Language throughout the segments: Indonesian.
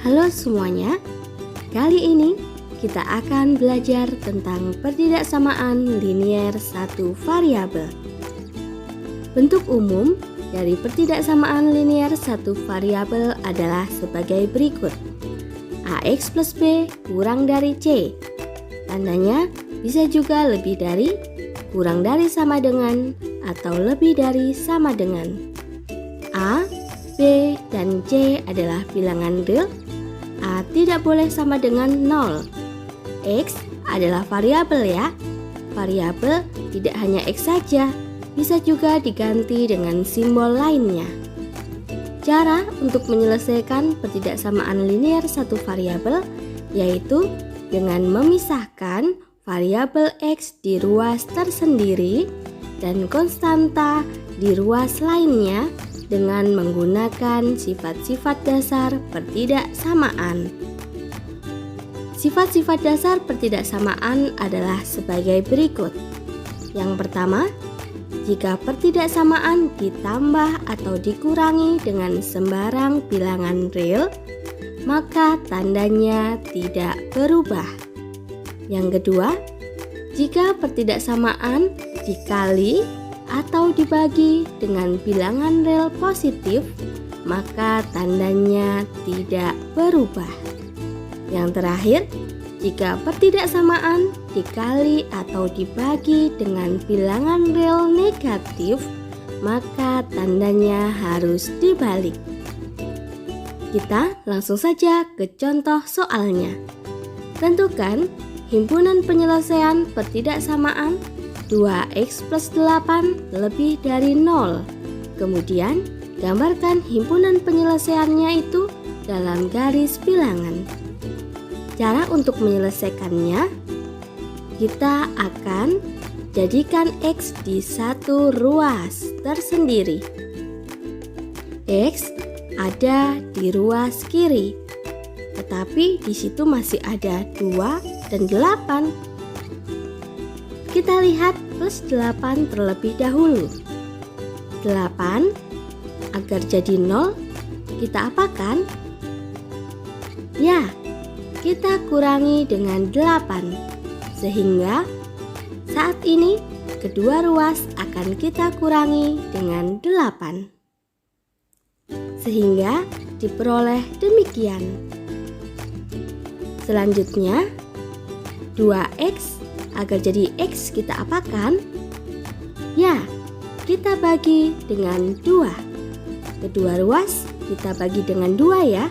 Halo semuanya, kali ini kita akan belajar tentang pertidaksamaan linier satu variabel. Bentuk umum dari pertidaksamaan linier satu variabel adalah sebagai berikut. AX plus B kurang dari C. Tandanya bisa juga lebih dari, kurang dari sama dengan, atau lebih dari sama dengan. A, B, dan C adalah bilangan real. A tidak boleh sama dengan 0. X adalah variabel ya. Variabel tidak hanya X saja, bisa juga diganti dengan simbol lainnya. Cara untuk menyelesaikan pertidaksamaan linier satu variabel yaitu dengan memisahkan variabel X di ruas tersendiri dan konstanta di ruas lainnya dengan menggunakan sifat-sifat dasar pertidaksamaan. Sifat-sifat dasar pertidaksamaan adalah sebagai berikut. Yang pertama, jika pertidaksamaan ditambah atau dikurangi dengan sembarang bilangan real, maka tandanya tidak berubah. Yang kedua, jika pertidaksamaan dikali atau dibagi dengan bilangan real positif, maka tandanya tidak berubah. Yang terakhir, jika pertidaksamaan dikali atau dibagi dengan bilangan real negatif, maka tandanya harus dibalik. Kita langsung saja ke contoh soalnya. Tentukan himpunan penyelesaian pertidaksamaan 2x plus 8 lebih dari 0. Kemudian, gambarkan himpunan penyelesaiannya itu dalam garis bilangan. Cara untuk menyelesaikannya, kita akan jadikan X di satu ruas tersendiri. X ada di ruas kiri, tetapi di situ masih ada 2 dan 8. Kita lihat plus 8 terlebih dahulu. 8 agar jadi 0, kita apakan? Ya, kita kurangi dengan 8. Sehingga saat ini kedua ruas akan kita kurangi dengan 8. Sehingga diperoleh demikian. Selanjutnya 2x agar jadi X kita apakan? Ya, kita bagi dengan 2. Kedua ruas kita bagi dengan 2 ya.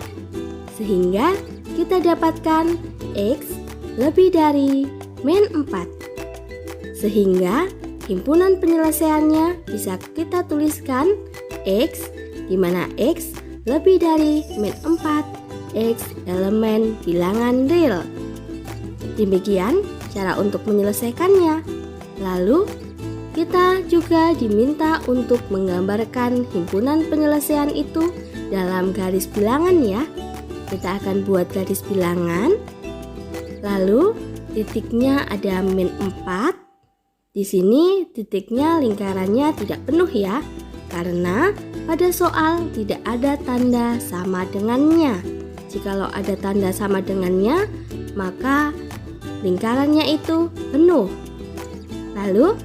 Sehingga kita dapatkan X lebih dari min 4. Sehingga himpunan penyelesaiannya bisa kita tuliskan X, di mana X lebih dari min 4, X elemen bilangan real. Demikian cara untuk menyelesaikannya. Lalu, kita juga diminta untuk menggambarkan himpunan penyelesaian itu dalam garis bilangan ya. Kita akan buat garis bilangan. Lalu, titiknya ada min 4. Di sini titiknya lingkarannya tidak penuh ya, karena pada soal tidak ada tanda sama dengannya. Jikalau ada tanda sama dengannya, maka lingkarannya itu penuh. Lalu,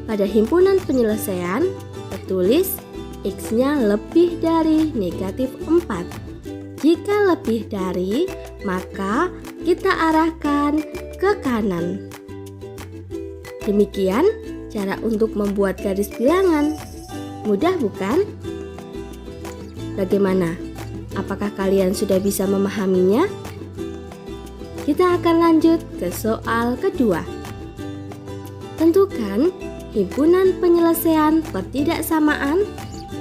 pada himpunan penyelesaian tertulis X-nya lebih dari negatif 4. Jika lebih dari, maka kita arahkan ke kanan. Demikian cara untuk membuat garis bilangan. Mudah bukan? Bagaimana? Apakah kalian sudah bisa memahaminya? Kita akan lanjut ke soal kedua. Tentukan himpunan penyelesaian pertidaksamaan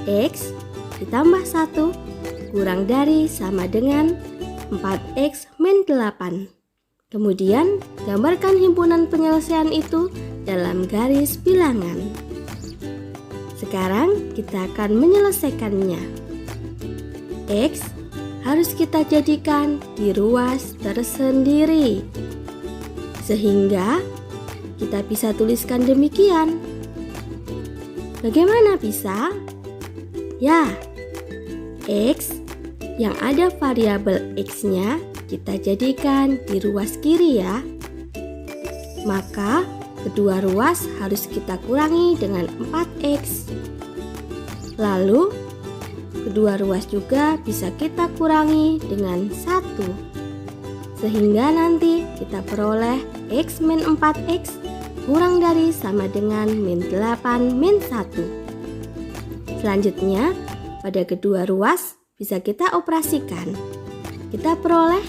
X ditambah 1 kurang dari sama dengan 4X min 8. Kemudian, gambarkan himpunan penyelesaian itu dalam garis bilangan. Sekarang kita akan menyelesaikannya. X harus kita jadikan di ruas tersendiri. Sehingga kita bisa tuliskan demikian. Bagaimana bisa? Ya, X yang ada variabel X-nya kita jadikan di ruas kiri ya. Maka kedua ruas harus kita kurangi dengan 4X. Lalu kedua ruas juga bisa kita kurangi dengan 1. Sehingga nanti kita peroleh X min 4X kurang dari sama dengan min 8 min 1. Selanjutnya pada kedua ruas bisa kita operasikan. Kita peroleh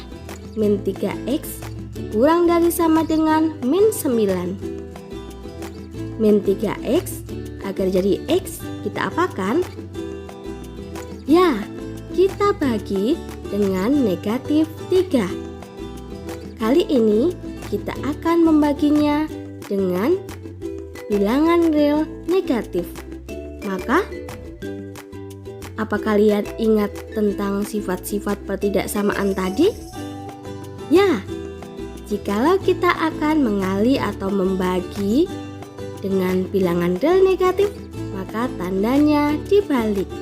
min 3X kurang dari sama dengan min 9. Min 3X agar jadi X kita apakan? Ya, kita bagi dengan negatif 3. Kali ini kita akan membaginya dengan bilangan real negatif. Maka, apa kalian ingat tentang sifat-sifat pertidaksamaan tadi? Ya, jikalau kita akan mengali atau membagi dengan bilangan real negatif, maka tandanya dibalik.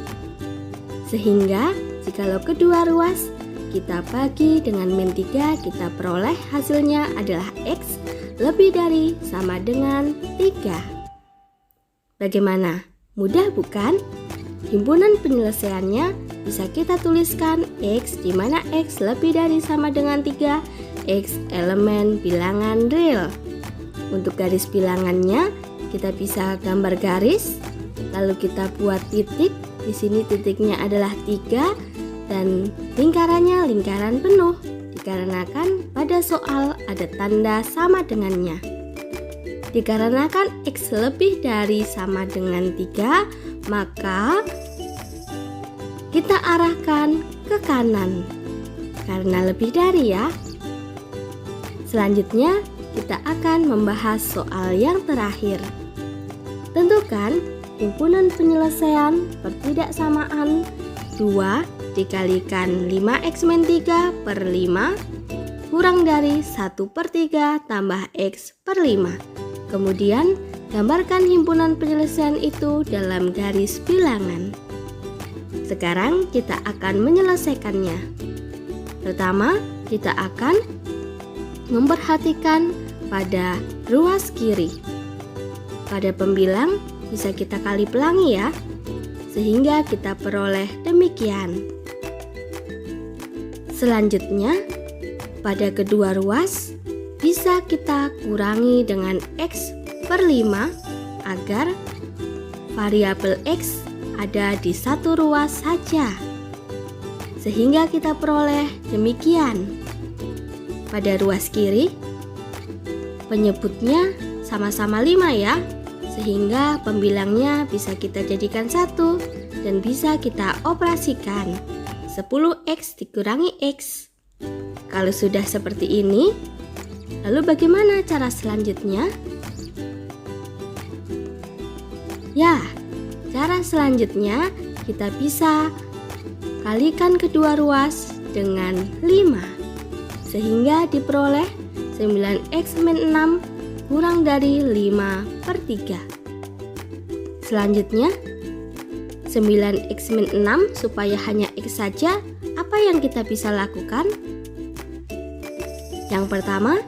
Sehingga, jikalau kedua ruas kita bagi dengan min 3, kita peroleh hasilnya adalah X lebih dari sama dengan 3. Bagaimana? Mudah bukan? Himpunan penyelesaiannya bisa kita tuliskan X di mana X lebih dari sama dengan 3, X elemen bilangan real. Untuk garis bilangannya kita bisa gambar garis, lalu kita buat titik. Di sini titiknya adalah 3 dan lingkarannya lingkaran penuh. Dikarenakan pada soal ada tanda sama dengannya. Dikarenakan X lebih dari sama dengan 3, maka kita arahkan ke kanan karena lebih dari ya. Selanjutnya kita akan membahas soal yang terakhir. Tentukan himpunan penyelesaian pertidaksamaan 2 dikalikan 5X min 3 per 5 kurang dari 1/3 tambah X per 5. Kemudian gambarkan himpunan penyelesaian itu dalam garis bilangan. Sekarang kita akan menyelesaikannya. Pertama, kita akan memperhatikan pada ruas kiri. Pada pembilang bisa kita kali pelangi ya, sehingga kita peroleh demikian. Selanjutnya, pada kedua ruas bisa kita kurangi dengan X per 5 agar variabel X ada di satu ruas saja. Sehingga kita peroleh demikian. Pada ruas kiri, penyebutnya sama-sama 5 ya, sehingga pembilangnya bisa kita jadikan 1 dan bisa kita operasikan. 10X dikurangi X. Kalau sudah seperti ini, lalu bagaimana cara selanjutnya? Ya, cara selanjutnya kita bisa kalikan kedua ruas dengan 5, sehingga diperoleh 9X min 6 kurang dari 5/3. Selanjutnya, 9X min 6 supaya hanya X saja, apa yang kita bisa lakukan? Yang pertama,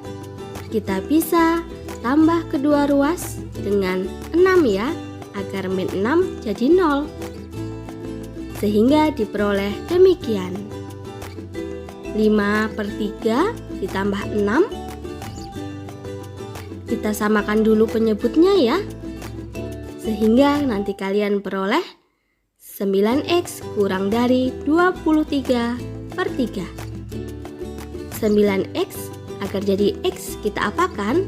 kita bisa tambah kedua ruas dengan 6 ya, agar min 6 jadi 0. Sehingga diperoleh demikian. 5/3 ditambah 6. Kita samakan dulu penyebutnya ya. Sehingga nanti kalian peroleh 9X kurang dari 23/3. 9X agar jadi X kita apakan?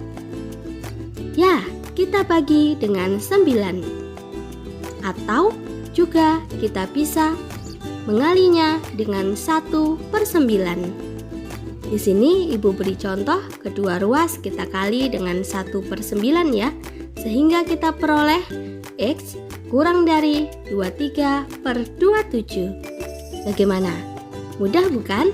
Ya, kita bagi dengan 9. Atau juga kita bisa mengalinya dengan 1/9. Di sini Ibu beri contoh kedua ruas kita kali dengan 1/9 ya, sehingga kita peroleh X kurang dari 23/27. Bagaimana? Mudah bukan?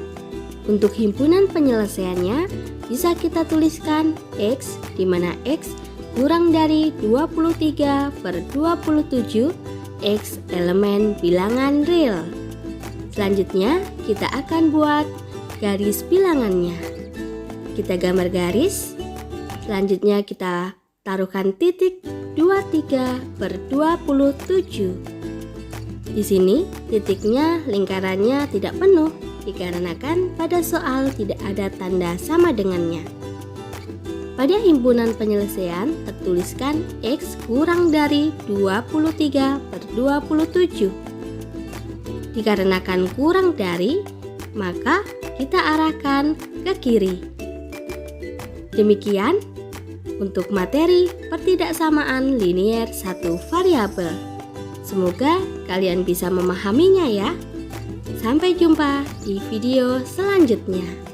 Untuk himpunan penyelesaiannya bisa kita tuliskan X di mana X kurang dari 23/27, X elemen bilangan real. Selanjutnya, kita akan buat garis bilangannya. Kita gambar garis. Selanjutnya kita taruhkan titik 23 per 27. Di sini titiknya lingkarannya tidak penuh dikarenakan pada soal tidak ada tanda sama dengannya. Pada himpunan penyelesaian tertuliskan X kurang dari 23 per 27. Dikarenakan kurang dari, maka kita arahkan ke kiri. Demikian untuk materi pertidaksamaan linier satu variabel. Semoga kalian bisa memahaminya ya. Sampai jumpa di video selanjutnya.